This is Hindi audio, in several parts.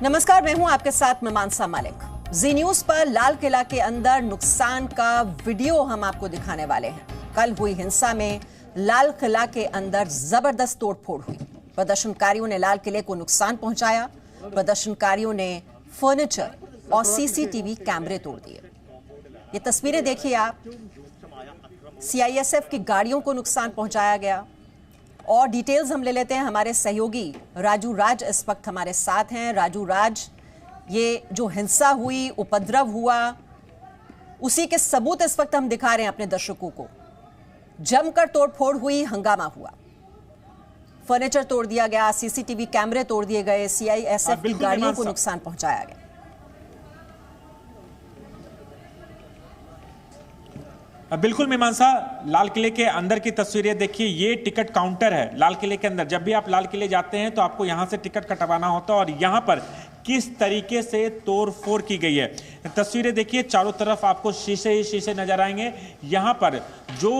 नमस्कार, मैं हूं आपके साथ मीमांसा मलिक। जी न्यूज पर लाल किला के अंदर नुकसान का वीडियो हम आपको दिखाने वाले हैं। कल हुई हिंसा में लाल किला के अंदर जबरदस्त तोड़फोड़ हुई। प्रदर्शनकारियों ने लाल किले को नुकसान पहुंचाया। प्रदर्शनकारियों ने फर्नीचर और सीसीटीवी कैमरे तोड़ दिए। ये तस्वीरें देखिए आप। सीआईएसएफ की गाड़ियों को नुकसान पहुंचाया गया। और डिटेल्स हम ले लेते हैं। हमारे सहयोगी राजू राज इस वक्त हमारे साथ हैं। राजू राज, ये जो हिंसा हुई, उपद्रव हुआ, उसी के सबूत इस वक्त हम दिखा रहे हैं अपने दर्शकों को। जमकर तोड़फोड़ हुई, हंगामा हुआ, फर्नीचर तोड़ दिया गया, सीसीटीवी कैमरे तोड़ दिए गए, सीआईएसएफ की गाड़ियों को नुकसान पहुंचाया गया। बिल्कुल मीमांसा, लाल किले के अंदर की तस्वीरें देखिए। ये टिकट काउंटर है लाल किले के अंदर। जब भी आप लाल किले जाते हैं तो आपको यहाँ से टिकट कटवाना होता है और यहाँ पर किस तरीके से तोड़फोड़ की गई है। तस्वीरें देखिए, चारों तरफ आपको शीशे ही शीशे नजर आएंगे। यहाँ पर जो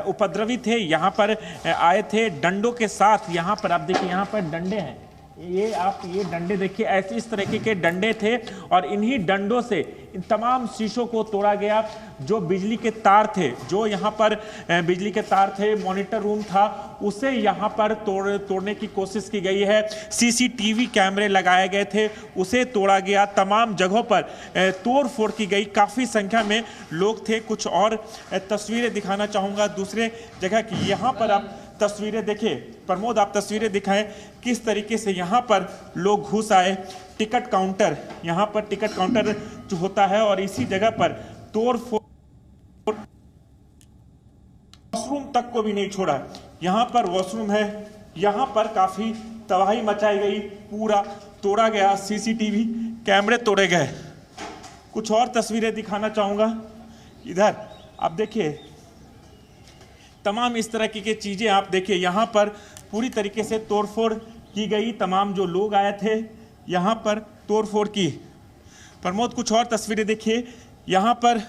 उपद्रवी थे यहाँ पर आए थे डंडों के साथ। यहाँ पर आप देखिए, यहाँ पर डंडे हैं। ये डंडे देखिए, ऐसे इस तरीके के डंडे थे और इन्हीं डंडों से इन तमाम शीशों को तोड़ा गया। जो बिजली के तार थे, जो यहाँ पर बिजली के तार थे, मॉनिटर रूम था, उसे यहाँ पर तोड़ने की कोशिश की गई है। सीसीटीवी कैमरे लगाए गए थे, उसे तोड़ा गया। तमाम जगहों पर तोड़ फोड़ की गई। काफ़ी संख्या में लोग थे। कुछ और तस्वीरें दिखाना चाहूँगा दूसरे जगह की। यहाँ पर आप तस्वीरें देखिए। प्रमोद, आप तस्वीरें दिखाएं किस तरीके से यहाँ पर लोग घुस आए। टिकट काउंटर, यहाँ पर टिकट काउंटर जो होता है और इसी जगह पर तोड़ फोड़, वॉशरूम तक को भी नहीं छोड़ा। यहाँ पर वॉशरूम है, यहाँ पर काफी तबाही मचाई गई, पूरा तोड़ा गया। सीसीटीवी कैमरे तोड़े गए। कुछ और तस्वीरें दिखाना चाहूंगा। इधर आप देखिए, तमाम इस तरह की चीजें आप देखिए। यहाँ पर पूरी तरीके से तोड़फोड़ की गई। तमाम जो लोग आए थे यहाँ पर तोड़फोड़ की। प्रमोद, कुछ और तस्वीरें देखिए। यहाँ पर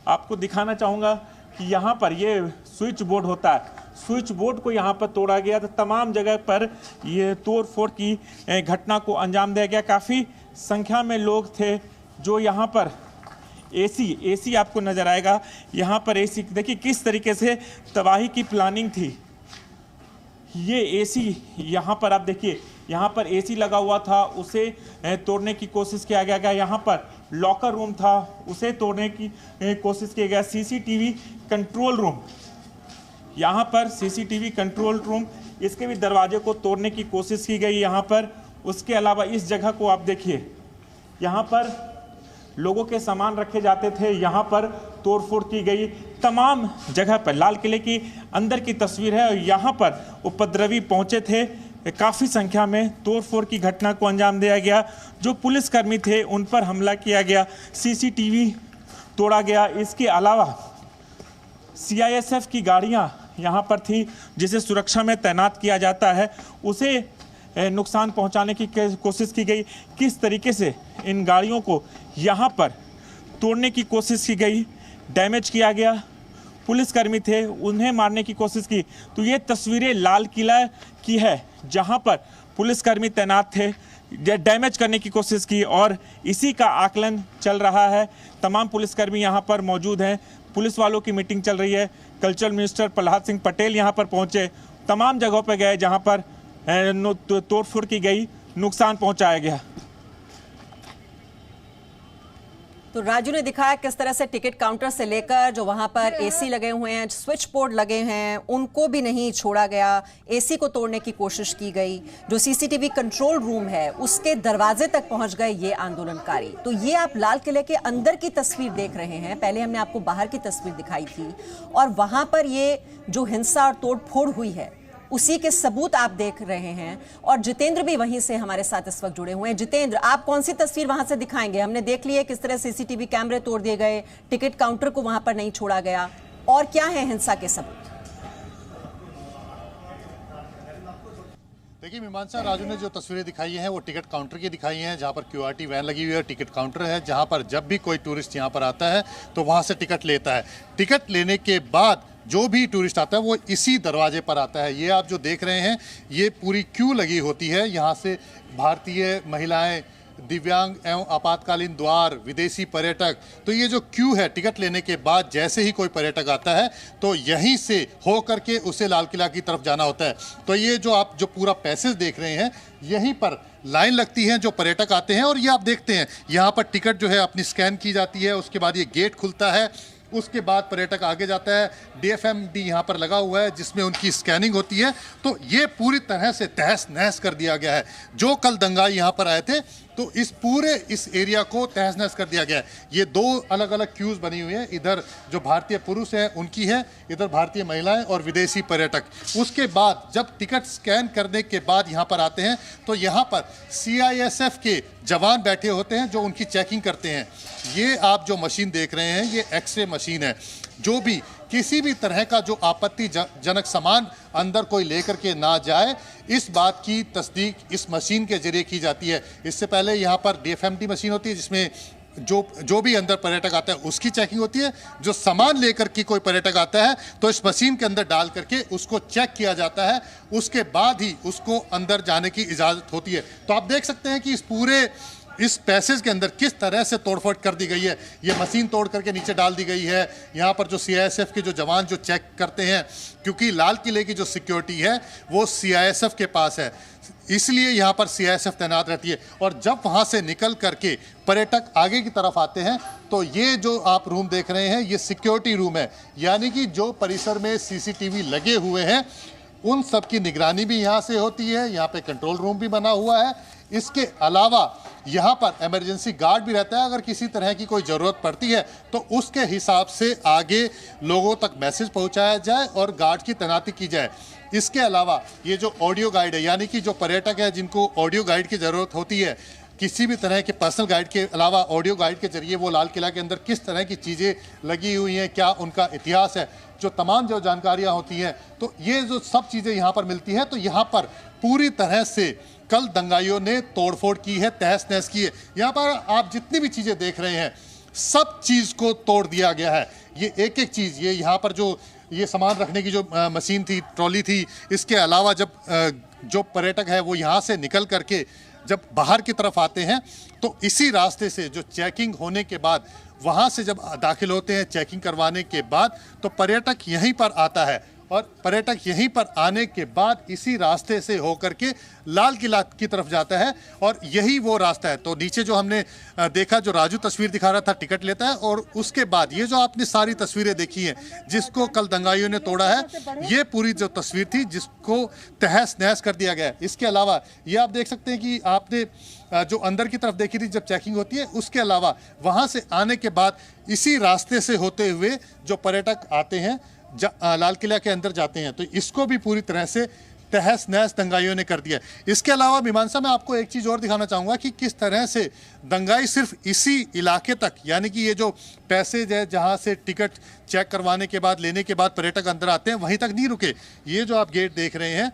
आपको दिखाना चाहूँगा कि यहाँ पर ये स्विच बोर्ड होता है, स्विच बोर्ड को यहाँ पर तोड़ा गया। तो तमाम जगह पर ये तोड़फोड़ की घटना को अंजाम दिया गया। काफ़ी संख्या में लोग थे जो यहाँ पर एसी आपको नजर आएगा। यहाँ पर एसी देखिए किस तरीके से तबाही की प्लानिंग थी। ये एसी यहाँ पर आप देखिए, यहाँ पर एसी लगा हुआ था, उसे तोड़ने की कोशिश किया गया। यहाँ पर लॉकर रूम था, उसे तोड़ने की कोशिश किया गया। सीसीटीवी कंट्रोल रूम, यहाँ पर सीसीटीवी कंट्रोल रूम, इसके भी दरवाजे को तोड़ने की कोशिश की गई यहाँ पर। उसके अलावा इस जगह को आप देखिए, यहाँ पर लोगों के सामान रखे जाते थे, यहाँ पर तोड़फोड़ की गई। तमाम जगह पर लाल किले की अंदर की तस्वीर है और यहाँ पर उपद्रवी पहुँचे थे। काफ़ी संख्या में तोड़फोड़ की घटना को अंजाम दिया गया। जो पुलिसकर्मी थे उन पर हमला किया गया, सीसीटीवी तोड़ा गया। इसके अलावा सीआईएसएफ की गाड़ियाँ यहाँ पर थी, जिसे सुरक्षा में तैनात किया जाता है, उसे नुकसान पहुंचाने की कोशिश की गई। किस तरीके से इन गाड़ियों को यहाँ पर तोड़ने की कोशिश की गई, डैमेज किया गया। पुलिसकर्मी थे, उन्हें मारने की कोशिश की। तो ये तस्वीरें लाल किला की है, जहाँ पर पुलिसकर्मी तैनात थे, डैमेज करने की कोशिश की और इसी का आकलन चल रहा है। तमाम पुलिसकर्मी यहाँ पर मौजूद हैं। पुलिस वालों की मीटिंग चल रही है। कल्चरल मिनिस्टर प्रहलाद सिंह पटेल यहाँ पर पहुँचे। तमाम जगहों पर गए जहाँ पर तोड़फोड़ की गई, नुकसान पहुंचाया गया। तो राजू ने दिखाया किस तरह से टिकट काउंटर से लेकर जो वहां पर एसी लगे हुए हैं, स्विच बोर्ड लगे हैं, उनको भी नहीं छोड़ा गया। एसी को तोड़ने की कोशिश की गई। जो सीसीटीवी कंट्रोल रूम है उसके दरवाजे तक पहुंच गए ये आंदोलनकारी। तो ये आप लाल किले के अंदर की तस्वीर देख रहे हैं। पहले हमने आपको बाहर की तस्वीर दिखाई थी और वहां पर ये जो हिंसा और तोड़फोड़ हुई है उसी के सबूत आप देख रहे हैं। और जितेंद्र भी वहीं से हमारे साथ इस वक्त जुड़े हुए हैं। जितेंद्र, आप कौन सी तस्वीर वहां से दिखाएंगे? हमने देख लिया किस तरह सीसीटीवी कैमरे तोड़ दिए गए, टिकट काउंटर को वहां पर नहीं छोड़ा गया, और क्या है हिंसा के सबूत? देखिए मीमांसा, राजू ने जो तस्वीरें दिखाई हैं वो टिकट काउंटर की दिखाई हैं, जहां पर क्यूआरटी वैन लगी हुई है। टिकट काउंटर है जहां पर जब भी कोई टूरिस्ट यहां पर आता है तो वहां से टिकट लेता है। टिकट लेने के बाद जो भी टूरिस्ट आता है वो इसी दरवाजे पर आता है। ये आप जो देख रहे हैं ये पूरी क्यू लगी होती है। यहाँ से भारतीय महिलाएं दिव्यांग एवं आपातकालीन द्वार, विदेशी पर्यटक। तो ये जो क्यू है टिकट लेने के बाद जैसे ही कोई पर्यटक आता है तो यहीं से हो करके उसे लाल किला की तरफ जाना होता है। तो ये जो आप जो पूरा पैसेज देख रहे हैं, यहीं पर लाइन लगती है जो पर्यटक आते हैं, और ये आप देखते हैं यहाँ पर टिकट जो है अपनी स्कैन की जाती है, उसके बाद ये गेट खुलता है, उसके बाद पर्यटक आगे जाता है। DFMD यहाँ पर लगा हुआ है जिसमें उनकी स्कैनिंग होती है। तो ये पूरी तरह से तहस नहस कर दिया गया है। जो कल दंगाई यहाँ पर आए थे तो इस एरिया को तहस नहस कर दिया गया है। ये दो अलग अलग क्यूज बनी हुई है, इधर जो भारतीय पुरुष हैं उनकी है, इधर भारतीय महिलाएं और विदेशी पर्यटक। उसके बाद जब टिकट स्कैन करने के बाद यहाँ पर आते हैं तो यहाँ पर CISF के जवान बैठे होते हैं जो उनकी चेकिंग करते हैं। ये आप जो मशीन देख रहे हैं ये एक्सरे मशीन है। जो भी किसी भी तरह का जो आपत्तिजनक सामान अंदर कोई लेकर के ना जाए, इस बात की तस्दीक इस मशीन के जरिए की जाती है। इससे पहले यहाँ पर DFMD मशीन होती है जिसमें जो भी अंदर पर्यटक आता है उसकी चेकिंग होती है। जो सामान लेकर के कोई पर्यटक आता है तो इस मशीन के अंदर डाल करके उसको चेक किया जाता है, उसके बाद ही उसको अंदर जाने की इजाज़त होती है। तो आप देख सकते हैं कि इस पैसेज के अंदर किस तरह से तोड़फोड़ कर दी गई है। ये मशीन तोड़ करके नीचे डाल दी गई है। यहाँ पर जो CISF के जो जवान जो चेक करते हैं, क्योंकि लाल किले की जो सिक्योरिटी है वो CISF के पास है, इसलिए यहाँ पर CISF तैनात रहती है। और जब वहाँ से निकल करके पर्यटक आगे की तरफ आते हैं तो ये जो आप रूम देख रहे हैं ये सिक्योरिटी रूम है, यानी कि जो परिसर में CCTV लगे हुए हैं उन सब की निगरानी भी यहाँ से होती है। यहाँ पे कंट्रोल रूम भी बना हुआ है। इसके अलावा यहाँ पर इमरजेंसी गार्ड भी रहता है। अगर किसी तरह की कोई ज़रूरत पड़ती है तो उसके हिसाब से आगे लोगों तक मैसेज पहुँचाया जाए और गार्ड की तैनाती की जाए। इसके अलावा ये जो ऑडियो गाइड है, यानी कि जो पर्यटक है जिनको ऑडियो गाइड की ज़रूरत होती है, किसी भी तरह के पर्सनल गाइड के अलावा ऑडियो गाइड के जरिए वो लाल किला के अंदर किस तरह की चीज़ें लगी हुई हैं, क्या उनका इतिहास है, जो तमाम जो जानकारियाँ होती हैं, तो ये जो सब चीज़ें यहाँ पर मिलती हैं। तो यहाँ पर पूरी तरह से कल दंगाइयों ने तोड़फोड़ की है, तहस नहस की है। यहाँ पर आप जितनी भी चीज़ें देख रहे हैं सब चीज़ को तोड़ दिया गया है। ये एक एक चीज़, ये यहाँ पर जो ये सामान रखने की जो मशीन थी, ट्रॉली थी, इसके अलावा जब जो पर्यटक है वो यहाँ से निकल करके जब बाहर की तरफ आते हैं तो इसी रास्ते से जो चेकिंग होने के बाद वहाँ से जब दाखिल होते हैं चेकिंग करवाने के बाद, तो पर्यटक यहीं पर आता है और पर्यटक यहीं पर आने के बाद इसी रास्ते से होकर के लाल किला की तरफ जाता है और यही वो रास्ता है। तो नीचे जो हमने देखा, जो राजू तस्वीर दिखा रहा था, टिकट लेता है, और उसके बाद ये जो आपने सारी तस्वीरें देखी हैं जिसको कल दंगाइयों ने तोड़ा है, ये पूरी जो तस्वीर थी जिसको तहस नहस कर दिया गया है। इसके अलावा ये आप देख सकते हैं कि आपने जो अंदर की तरफ देखी थी जब चेकिंग होती है, उसके अलावा वहाँ से आने के बाद इसी रास्ते से होते हुए जो पर्यटक आते हैं लाल किला के अंदर जाते हैं, तो इसको भी पूरी तरह से तहस नहस दंगाइयों ने कर दिया। इसके अलावा मीमांसा में आपको एक चीज़ और दिखाना चाहूँगा कि किस तरह से दंगाई सिर्फ इसी इलाके तक, यानी कि ये जो पैसेज है जहाँ से टिकट चेक करवाने के बाद, लेने के बाद पर्यटक अंदर आते हैं, वहीं तक नहीं रुके। ये जो आप गेट देख रहे हैं,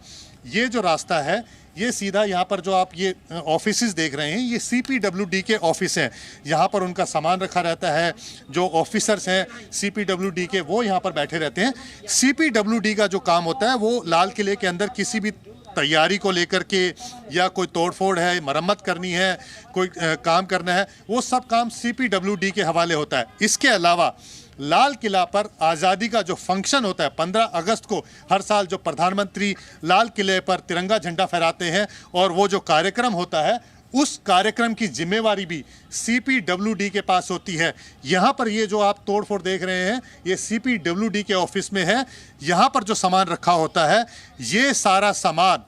ये जो रास्ता है, ये सीधा यहाँ पर जो आप ये ऑफिसेज देख रहे हैं, ये CPWD के ऑफिस हैं। यहाँ पर उनका सामान रखा रहता है। जो ऑफिसर्स हैं CPWD के, वो यहाँ पर बैठे रहते हैं। CPWD का जो काम होता है वो लाल किले के अंदर किसी भी तैयारी को लेकर के, या कोई तोड़फोड़ है, मरम्मत करनी है, कोई काम करना है, वो सब काम CPWD के हवाले होता है। इसके अलावा लाल किला पर आज़ादी का जो फंक्शन होता है 15 अगस्त को, हर साल जो प्रधानमंत्री लाल किले पर तिरंगा झंडा फहराते हैं और वो जो कार्यक्रम होता है, उस कार्यक्रम की जिम्मेवारी भी CPWD के पास होती है। यहाँ पर ये जो आप तोड़फोड़ देख रहे हैं, ये CPWD के ऑफिस में है। यहाँ पर जो सामान रखा होता है, ये सारा सामान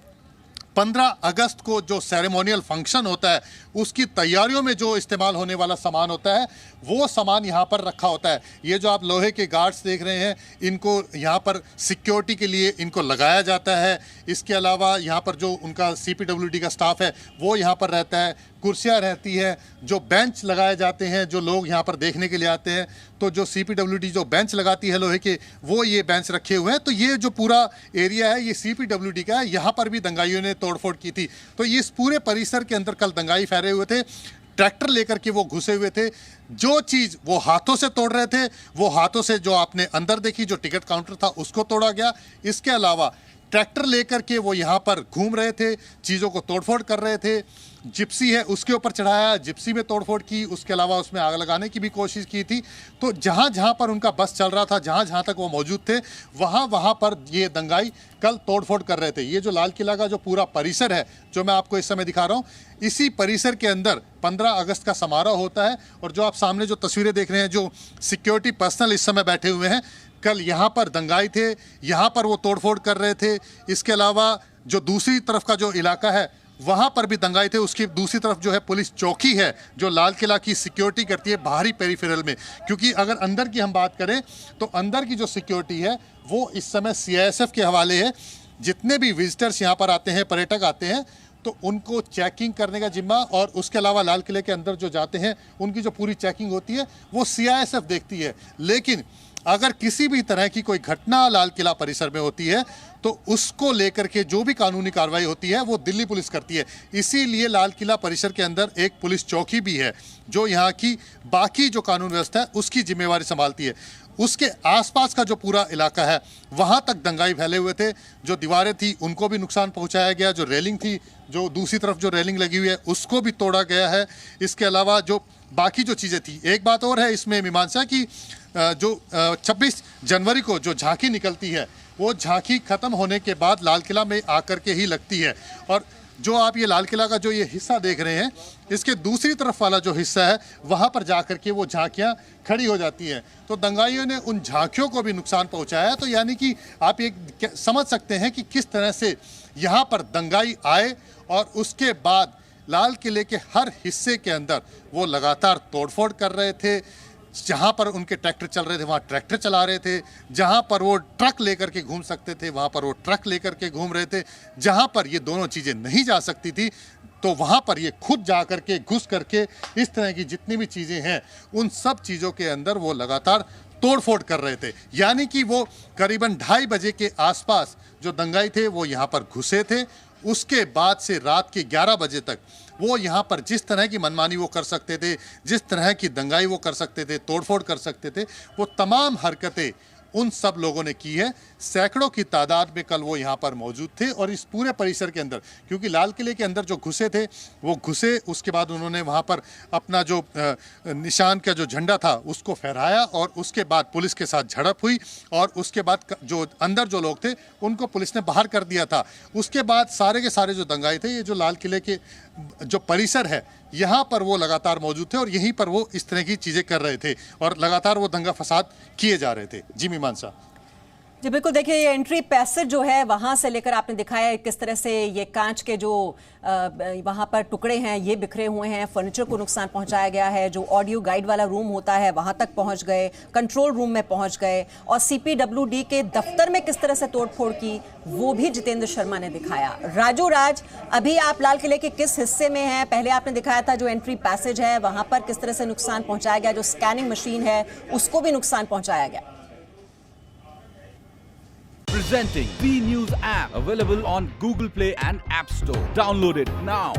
15 अगस्त को जो सेरेमोनियल फंक्शन होता है उसकी तैयारियों में जो इस्तेमाल होने वाला सामान होता है, वो सामान यहाँ पर रखा होता है। ये जो आप लोहे के गार्ड्स देख रहे हैं, इनको यहाँ पर सिक्योरिटी के लिए इनको लगाया जाता है। इसके अलावा यहाँ पर जो उनका CPWD का स्टाफ है वो यहाँ पर रहता है, कुर्सियाँ रहती है, जो बेंच लगाए जाते हैं, जो लोग यहाँ पर देखने के लिए आते हैं, तो जो CPWD जो बेंच लगाती है लोहे के, वो ये बेंच रखे हुए हैं। तो ये जो पूरा एरिया है ये CPWD का है। यहाँ पर भी दंगाइयों ने तोड़फोड़ की थी। तो इस पूरे परिसर के अंदर कल दंगाई फहरे हुए थे, ट्रैक्टर लेकर के वो घुसे हुए थे। जो चीज़ वो हाथों से तोड़ रहे थे, वो हाथों से जो आपने अंदर देखी, जो टिकट काउंटर था, उसको तोड़ा गया। इसके अलावा ट्रैक्टर लेकर के वो यहाँ पर घूम रहे थे, चीज़ों को तोड़फोड़ कर रहे थे। जिप्सी है उसके ऊपर चढ़ाया, जिप्सी में तोड़फोड़ की, उसके अलावा उसमें आग लगाने की भी कोशिश की थी। तो जहां जहां पर उनका बस चल रहा था, जहां जहां तक वो मौजूद थे, वहां वहां पर ये दंगाई कल तोड़फोड़ कर रहे थे। ये जो लाल किला का जो पूरा परिसर है जो मैं आपको इस समय दिखा रहा हूँ, इसी परिसर के अंदर 15 अगस्त का समारोह होता है। और जो आप सामने जो तस्वीरें देख रहे हैं, जो सिक्योरिटी पर्सनल इस समय बैठे हुए हैं, कल यहाँ पर दंगाई थे, यहाँ पर वो तोड़फोड़ कर रहे थे। इसके अलावा जो दूसरी तरफ का जो इलाका है वहाँ पर भी दंगाई थे। उसकी दूसरी तरफ जो है पुलिस चौकी है जो लाल किला की सिक्योरिटी करती है बाहरी पेरिफेरल में। क्योंकि अगर अंदर की हम बात करें तो अंदर की जो सिक्योरिटी है वो इस समय CISF के हवाले है। जितने भी विजिटर्स यहाँ पर आते हैं, पर्यटक आते हैं, तो उनको चेकिंग करने का जिम्मा, और उसके अलावा लाल किले के अंदर जो जाते हैं उनकी जो पूरी चेकिंग होती है वो CISF देखती है। लेकिन अगर किसी भी तरह की कोई घटना लाल किला परिसर में होती है तो उसको लेकर के जो भी कानूनी कार्रवाई होती है वो दिल्ली पुलिस करती है। इसीलिए लाल किला परिसर के अंदर एक पुलिस चौकी भी है जो यहाँ की बाकी जो कानून व्यवस्था है उसकी जिम्मेवारी संभालती है। उसके आसपास का जो पूरा इलाका है वहाँ तक दंगाई फैले हुए थे। जो दीवारें थी उनको भी नुकसान पहुँचाया गया, जो रेलिंग थी, जो दूसरी तरफ जो रेलिंग लगी हुई है उसको भी तोड़ा गया है। इसके अलावा जो बाकी जो चीज़ें थी, एक बात और है इसमें मीमांसा की, जो 26 जनवरी को जो झांकी निकलती है वो झांकी खत्म होने के बाद लाल किला में आकर के ही लगती है। और जो आप ये लाल किला का जो ये हिस्सा देख रहे हैं, इसके दूसरी तरफ वाला जो हिस्सा है वहाँ पर जाकर के वो झांकियाँ खड़ी हो जाती हैं। तो दंगाइयों ने उन झांकियों को भी नुकसान पहुँचाया है। तो यानी कि आप ये समझ सकते हैं कि किस तरह से यहाँ पर दंगाई आए और उसके बाद लाल किले के हर हिस्से के अंदर वो लगातार तोड़फोड़ कर रहे थे। जहाँ पर उनके ट्रैक्टर चल रहे थे वहाँ ट्रैक्टर चला रहे थे, जहाँ पर वो ट्रक लेकर के घूम सकते थे वहाँ पर वो ट्रक लेकर के घूम रहे थे, जहाँ पर ये दोनों चीज़ें नहीं जा सकती थी तो वहाँ पर ये खुद जा कर के घुस करके इस तरह की जितनी भी चीज़ें हैं उन सब चीज़ों के अंदर वो लगातार तोड़फोड़ कर रहे थे। यानी कि वो करीबन 2:30 बजे के आसपास जो दंगाई थे वो यहाँ पर घुसे थे। उसके बाद से रात के 11 बजे तक वो यहाँ पर जिस तरह की मनमानी वो कर सकते थे, जिस तरह की दंगाई वो कर सकते थे, तोड़फोड़ कर सकते थे, वो तमाम हरकतें उन सब लोगों ने की है। सैकड़ों की तादाद में कल वो यहाँ पर मौजूद थे। और इस पूरे परिसर के अंदर, क्योंकि लाल किले के अंदर जो घुसे थे वो घुसे, उसके बाद उन्होंने वहाँ पर अपना जो निशान का जो झंडा था उसको फहराया और उसके बाद पुलिस के साथ झड़प हुई और उसके बाद जो अंदर जो लोग थे उनको पुलिस ने बाहर कर दिया था। उसके बाद सारे के सारे जो दंगाई थे, ये जो लाल किले के जो परिसर है यहाँ पर वो लगातार मौजूद थे और यहीं पर वो इस तरह की चीज़ें कर रहे थे और लगातार वो दंगा फसाद किए जा रहे थे। जी मीमांसा। जी बिल्कुल, देखिए ये एंट्री पैसेज जो है वहां से लेकर आपने दिखाया है किस तरह से ये कांच के जो वहां पर टुकड़े हैं ये बिखरे हुए हैं, फर्नीचर को नुकसान पहुंचाया गया है। जो ऑडियो गाइड वाला रूम होता है वहां तक पहुंच गए, कंट्रोल रूम में पहुंच गए और CPWD के दफ्तर में किस तरह से तोड़फोड़ की वो भी जितेंद्र शर्मा ने दिखाया। राजू राज, अभी आप लाल किले के किस हिस्से में हैं? पहले आपने दिखाया था जो एंट्री पैसेज है वहां पर किस तरह से नुकसान पहुंचाया गया, जो स्कैनिंग मशीन है उसको भी नुकसान पहुंचाया गया। Presenting B News app, available on Google Play and App Store. Download it now.